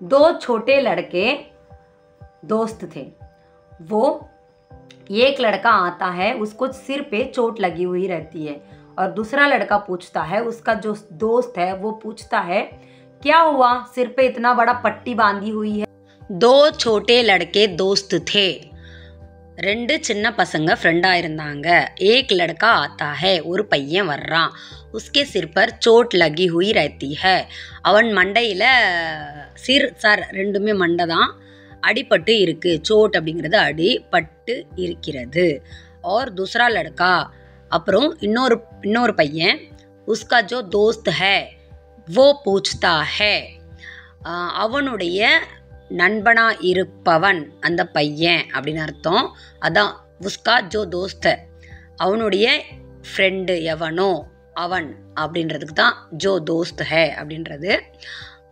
दो छोटे लड़के दोस्त थे। वो एक लड़का आता है, उसको सिर पे चोट लगी हुई रहती है और दूसरा लड़का पूछता है, उसका जो दोस्त है वो पूछता है क्या हुआ, सिर पे इतना बड़ा पट्टी बांधी हुई है। दो छोटे लड़के दोस्त थे, ரெண்டு சின்ன பசங்க ஃப்ரெண்டா இருந்தாங்க। एक लड़का आता है, ஒரு பையன் வர்றான்। उसके सिर पर चोट लगी हुई रहती है, அவன் மண்டையில் சர் ரெண்டுமே மண்டை தான், அடிபட்டு இருக்கு। चोट அப்படிங்கிறது அடிபட்டு இருக்கிறது। और दूसरा लड़का, அப்புறம் இன்னொரு பையன், उसका जो दोस्त है वो पूछता है, அவனுடைய நண்பனா இருப்பவன் அந்த பையன் அப்படின்னு அர்த்தம்। அதான் உஸ்கா ஜோ தோஸ்த், அவனுடைய ஃப்ரெண்டு எவனோ அவன் அப்படின்றதுக்கு தான் ஜோ தோஸ்த் ஹே அப்படின்றது।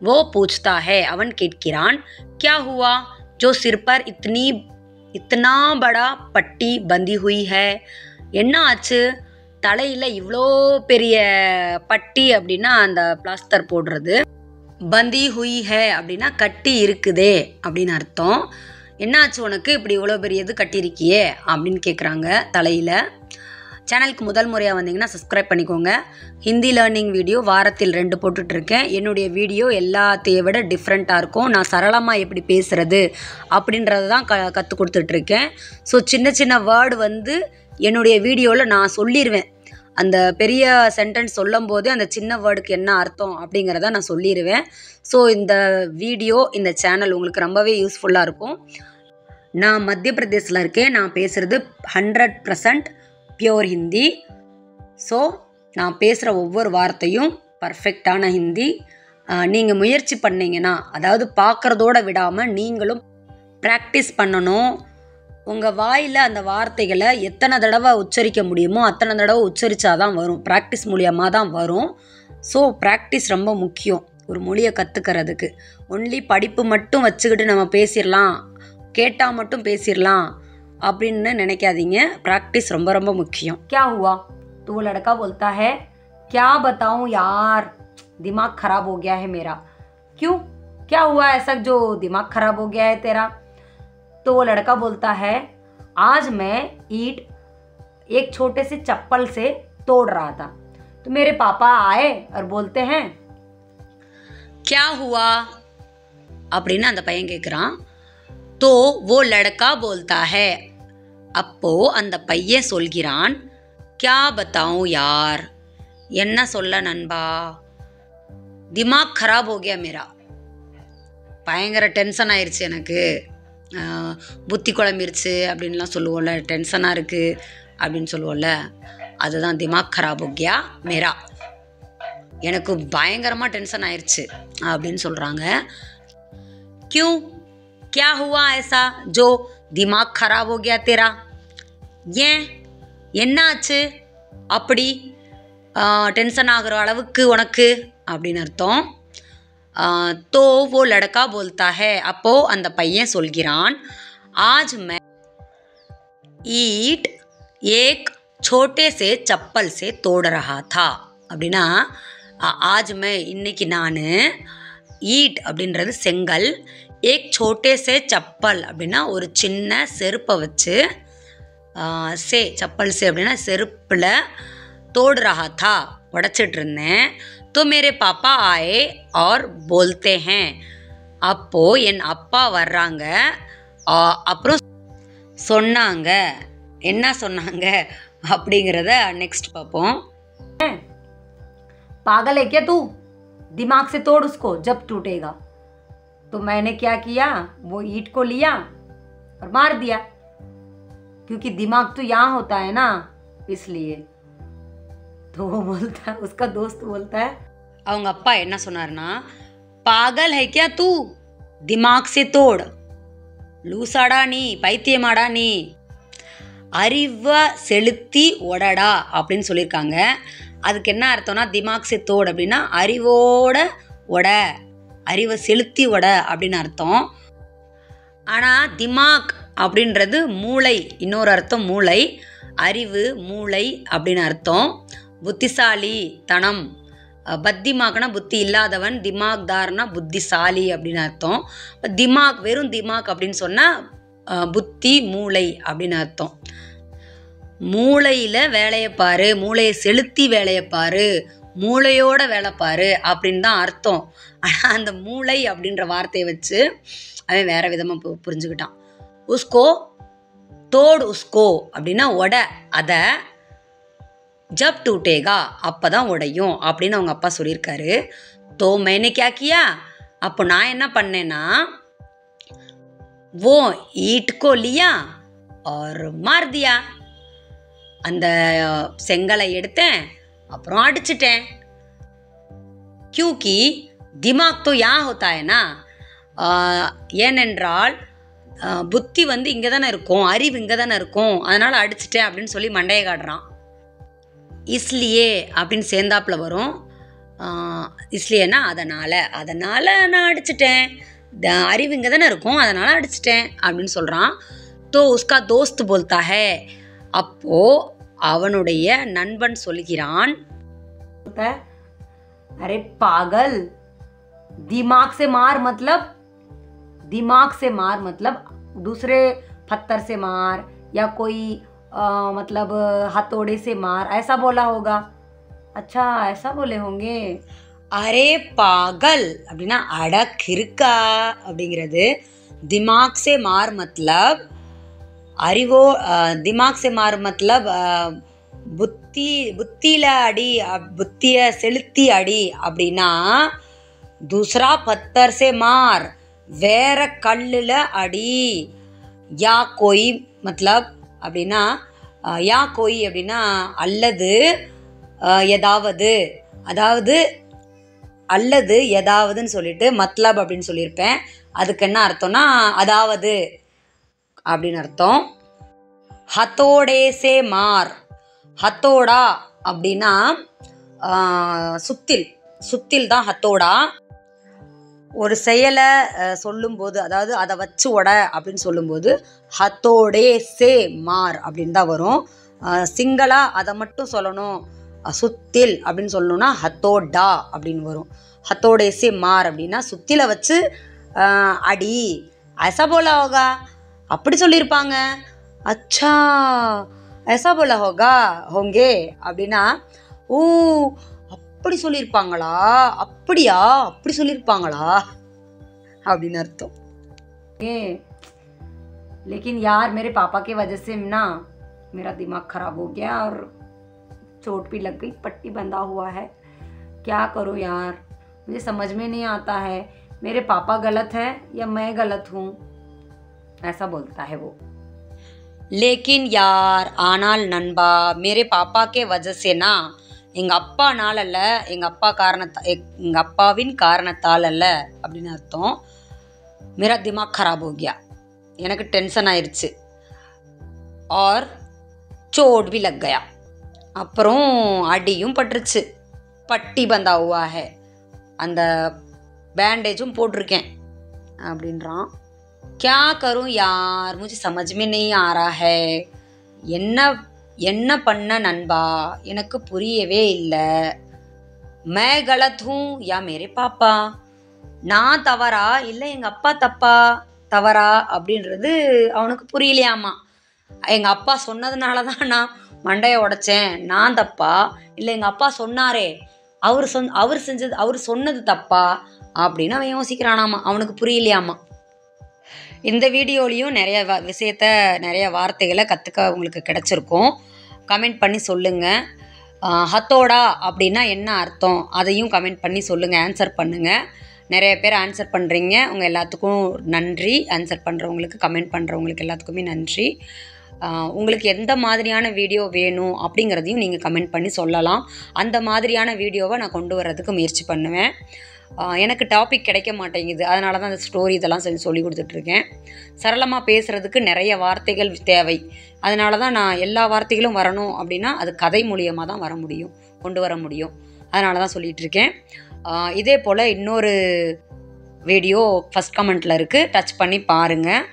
वो पूछता है, அவன் கேட்கிறான், क्या हुआ जो सिर पर इतना बड़ा पट्टी बंधी हुई है, என்ன ஆச்சு தலையில் இவ்வளோ பெரிய பட்டி அப்படின்னா அந்த பிளாஸ்டர் போடுறது, பந்தி ஹுய் ஹே அப்படின்னா கட்டி இருக்குதே அப்படின்னு அர்த்தம்। என்னாச்சு உனக்கு இப்படி இவ்வளோ பெரிய இது கட்டியிருக்கியே அப்படின்னு கேட்குறாங்க தலையில்। சேனலுக்கு முதல் முறையாக வந்தீங்கன்னா சப்ஸ்கிரைப் பண்ணிக்கோங்க। ஹிந்தி லேர்னிங் வீடியோ வாரத்தில் 2 போட்டுட்ருக்கேன்। என்னுடைய வீடியோ எல்லாத்தையும் விட டிஃப்ரெண்ட்டாக இருக்கும்। நான் சரளமாக எப்படி பேசுகிறது அப்படின்றத தான் கற்றுக் கொடுத்துட்ருக்கேன்। ஸோ சின்ன சின்ன வேர்டு வந்து என்னுடைய வீடியோவில் நான் சொல்லிடுவேன்। அந்த பெரிய சென்டென்ஸ் சொல்லும் போதே அந்த சின்ன வேர்டுக்கு என்ன அர்த்தம் அப்படிங்கிறத நான் சொல்லிடுவேன்। ஸோ இந்த வீடியோ இந்த சேனல் உங்களுக்கு ரொம்பவே யூஸ்ஃபுல்லாக இருக்கும்। நான் மத்திய பிரதேசில் இருக்கேன், நான் பேசுகிறது 100% பியோர் ஹிந்தி। ஸோ நான் பேசுகிற ஒவ்வொரு வார்த்தையும் பர்ஃபெக்டான ஹிந்தி। நீங்கள் முயற்சி பண்ணிங்கன்னா, அதாவது பார்க்குறதோட விடாமல் நீங்களும் ப்ராக்டிஸ் பண்ணணும்। உங்கள் வாயில் அந்த வார்த்தைகளை எத்தனை தடவை உச்சரிக்க முடியுமோ அத்தனை தடவை உச்சரித்தா தான் வரும், ப்ராக்டிஸ் மூலியமாக தான் வரும்। ஸோ ப்ராக்டிஸ் ரொம்ப முக்கியம் ஒரு மொழியை கற்றுக்கிறதுக்கு। ஒன்லி படிப்பு மட்டும் வச்சுக்கிட்டு நம்ம பேசிடலாம், கேட்டால் மட்டும் பேசிடலாம் அப்படின்னு நினைக்காதீங்க, ப்ராக்டிஸ் ரொம்ப ரொம்ப முக்கியம்। क्या हुआ तो वो लड़का बोलता है, क्या बताऊँ यार, दिमाग खराब हो गया है मेरा। क्यों, क्या हुआ ऐसा जो दिमाग खराब हो गया है तेरा। तो वो लड़का बोलता है, आज मैं ईंट एक छोटे से चप्पल से तोड़ रहा था, तो मेरे पापा आए और बोलते हैं क्या हुआ அப்படின்னு அந்த பையன் கேட்குறான்। तो वो लड़का बोलता है, அப்போ அந்த பையன் சொல்கிறான், क्या बताऊँ यार, என்ன சொல்ல நண்பா, दिमाग खराब हो गया मेरा, பயங்கர டென்ஷன் ஆயிடுச்சு எனக்கு, புத்தி குழம்பிருச்சு அப்படின்லாம் சொல்லுவோம்ல, டென்ஷனாக இருக்குது அப்படின்னு சொல்லுவோம்ல, அதுதான் திமாக் खराब हो गया मेरा, எனக்கு பயங்கரமாக டென்ஷன் ஆயிடுச்சு அப்படின்னு சொல்கிறாங்க। क्यों, क्या हुआ ऐसा जो दिमाग खराब हो गया तेरा, ஏன் என்னாச்சு அப்படி டென்ஷன் ஆகிற அளவுக்கு உனக்கு அப்படின்னு அர்த்தம்। तो वो लड़का बोलता है, அப்போ அந்த பையன் சொல்கிறான், आज मैं ईंट एक छोटे से चप्पल से तोड़ रहा था அப்படின்னா, आज मैं இன்னைக்கு நான், ஈட் அப்படின்றது செங்கல், ஏக் छोटे से चप्पल அப்படின்னா ஒரு சின்ன செருப்பை வச்சு, चप्पल से அப்படின்னா செருப்பில், तोड़ रहा था உடைச்சிட்டு இருந்தேன்। तो मेरे पापा आए और बोलते हैं, அப்போ என் அப்பா வர்றாங்க, அப்புறம் சொன்னாங்க, என்ன சொன்னாங்க அப்படிங்கிறத நெக்ஸ்ட் பார்ப்போம்। पागल है क्या तू, दिमाग से तोड़ उसको जब टूटेगा। तो मैंने क्या किया, वो ईंट को लिया और मार दिया, क्योंकि दिमाग तो यहाँ होता है ना, इसलिए। तो वो बोलता है, उसका दोस्त बोलता है, அவங்க அப்பா என்ன சொன்னார்னா, பாகல் है क्या तू, दिमाग से तोड़, லூசாடா நீ, பைத்தியமாடா நீ, அறிவை செலுத்தி ஒடடா அப்படின்னு சொல்லியிருக்காங்க। அதுக்கு என்ன அர்த்தம்னா, திமாக் சே தோடு அப்படின்னா அறிவோட ஒட, அறிவை செலுத்தி ஒட அப்படின்னு அர்த்தம்। ஆனால் திமாக் அப்படின்றது மூளை, இன்னொரு அர்த்தம் மூளை, அறிவு மூளை அப்படின்னு அர்த்தம்। புத்திசாலி தனம் பத்திமாக்னா புத்தி இல்லாதவன், திமாக்தார்னா புத்திசாலி அப்படின்னு அர்த்தம். திமாக் வெறும் திமாக் அப்படின்னு சொன்னால் புத்தி மூளை அப்படின்னு அர்த்தம். மூளையில் வேலையை பாரு, மூளையை செலுத்தி வேலையை பாரு, மூளையோட வேலை பாரு அப்படின்னு தான் அர்த்தம். ஆனால் அந்த மூளை அப்படின்ற வார்த்தையை வச்சு அவன் வேற விதமாக புரிஞ்சுக்கிட்டான். உஸ்கோ தோடு உஸ்கோ அப்படின்னா உட, அதை ஜப் டூட்டேகா அப்போ தான் உடையும் அப்படின்னு அவங்க அப்பா சொல்லியிருக்காரு. தோ மேனே கியா கியா, அப்போ நான் என்ன பண்ணேன்னா वो ईट को लिया और मार दिया, அந்த செங்கலை எடுத்தேன் அப்புறம் அடிச்சிட்டேன். क्योंकि दिमाग तो यहाँ होता है ना, ஏனென்றால் புத்தி வந்து இங்கே தானே இருக்கும், அறிவு இங்கே தானே இருக்கும், அதனால் அடிச்சிட்டேன் அப்படின்னு சொல்லி மண்டையை காட்டுறான். இஸ்லியே அப்படின்னு சேர்ந்தாப்புல வரும். இஸ்லியேனா அதனால் நான் அடிச்சிட்டேன், அறிவு இங்கே தானே இருக்கும் அதனால் அடிச்சிட்டேன் அப்படின்னு சொல்கிறான். தோ உஸ்கா தோஸ்த் போல்தா ஹே, அப்போது அவனுடைய நண்பன் சொல்கிறான், அரே பாகல், दिमाग से मार मतलब दूसरे पत्थर से मार या कोई मतलब हथौड़े से मार, ऐसा बोला होगा. अच्छा ऐसा बोले होंगे. அரே பாகல் அப்படின்னா அட கிறுக்கா அப்படிங்கிறது. दिमाग से मार मतलब அறிவோ, दिमाग से मार मतलब புத்தியில் அடி, புத்தியை செலுத்தி அடி அப்படின்னா दूसरा पत्थर से मार, வேற கல்லில் அடி. யா கோய் मतलब அப்படின்னா யா கோய் அப்படின்னா அல்லது ஏதாவது, அதாவது அல்லது ஏதாவதுன்னு சொல்லிட்டு மத்லப் அப்படின்னு சொல்லியிருப்பேன். அதுக்கு என்ன அர்த்தம்னா அதாவது அப்படின்னு அர்த்தம். ஹத்தோடே சே மார், ஹத்தோடா அப்படின்னா சுத்தில் தான் ஹத்தோடா. ஒரு செயலை சொல்லும்போது, அதாவது அதை வச்சு உட அப்படின்னு சொல்லும்போது ஹத்தோடே சே மார் அப்படின்னு தான் வரும். சிங்களா அதை மட்டும் சொல்லணும், சுத்தில் அப்படின்னு சொல்லணும்னா ஹத்தோடா அப்படின்னு வரும். ஹத்தோடே சே மார் அப்படின்னா சுத்தில வச்சு அடி. ஐசா போலா ஹோகா, அப்படி சொல்லியிருப்பாங்க. அச்சா ஐசா போலா ஹோகா ஹோங்கே அப்படின்னா ஓ அப்படி சொல்லியிருப்பாங்களா, அப்படியா அப்படி சொல்லியிருப்பாங்களா அப்படின்னு அர்த்தம். लेकिन यार मेरे पापा की वजह से ना मेरा दिमाग खराब हो गया और चोट भी लग गई, पट्टी बंधा हुआ है, क्या करूं यार, मुझे समझ में नहीं आता है मेरे पापा गलत है या मैं गलत हूँ, ऐसा बोलता है वो. लेकिन यार ஆனால் நண்பா मेरे पापा के वजह से ना, எங்கள் அப்பானால் அல்ல, எங்கள் அப்பாவின் காரணத்தால் அல்ல அப்படின்னு அர்த்தம். मेरा दिमाग खराब हो गया, எனக்கு டென்ஷன் ஆயிடுச்சு. और चोट भी लग गया, அப்புறம் அடியும் பட்டுருச்சு. பட்டி பந்தா हुआ है, அந்த பேண்டேஜும் போட்டிருக்கேன் அப்படின்றான். क्या करूं यार मुझे समझ में नहीं आ रहा है, என்ன பண்ண நண்பா எனக்கு புரியவே இல்லை. मैं गलत हूँ या मेरे पापा, நான் தவறா இல்லை எங்கள் அப்பா தவறா அப்படின்றது அவனுக்கு புரியலையாமா. எங்கள் அப்பா சொன்னதுனால தான் நான் மண்டையை உடைச்சேன், நான் தப்பா இல்லை எங்கள் அப்பா சொன்னாரே அவர் சொன்னது தப்பா அப்படின்னு அவன் யோசிக்கிறானாமா, அவனுக்கு புரியலையாமா. இந்த வீடியோலையும் நிறைய வார்த்தைகளை கற்றுக்க உங்களுக்கு கிடச்சிருக்கும். கமெண்ட் பண்ணி சொல்லுங்கள். ஹத்தோடா அப்படின்னா என்ன அர்த்தம் அதையும் கமெண்ட் பண்ணி சொல்லுங்கள், ஆன்சர் பண்ணுங்கள். நிறைய பேர் ஆன்சர் பண்ணுறீங்க, உங்கள் எல்லாத்துக்கும் நன்றி. ஆன்சர் பண்ணுறவங்களுக்கு, கமெண்ட் பண்ணுறவங்களுக்கு எல்லாத்துக்குமே நன்றி. உங்களுக்கு எந்த மாதிரியான வீடியோ வேணும் அப்படிங்கிறதையும் நீங்கள் கமெண்ட் பண்ணி சொல்லலாம். அந்த மாதிரியான வீடியோவை நான் கொண்டு வர்றதுக்கு முயற்சி பண்ணுவேன். எனக்கு டாபிக் கிடைக்க மாட்டேங்குது, அதனால தான் அந்த ஸ்டோரி இதெல்லாம் சொல்லி கொடுத்துட்ருக்கேன். சரளமாக பேசுகிறதுக்கு நிறைய வார்த்தைகள் தேவை, அதனால தான் நான் எல்லா வார்த்தைகளும் வரணும் அப்படின்னா அது கதை மூலியமாக தான் கொண்டு வர முடியும். அதனால தான் சொல்லிகிட்ருக்கேன். இதே போல் இன்னொரு வீடியோ ஃபஸ்ட் கமெண்ட்டில் இருக்குது, டச் பண்ணி பாருங்கள்,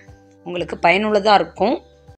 உங்களுக்கு பயனுள்ளதாக இருக்கும்.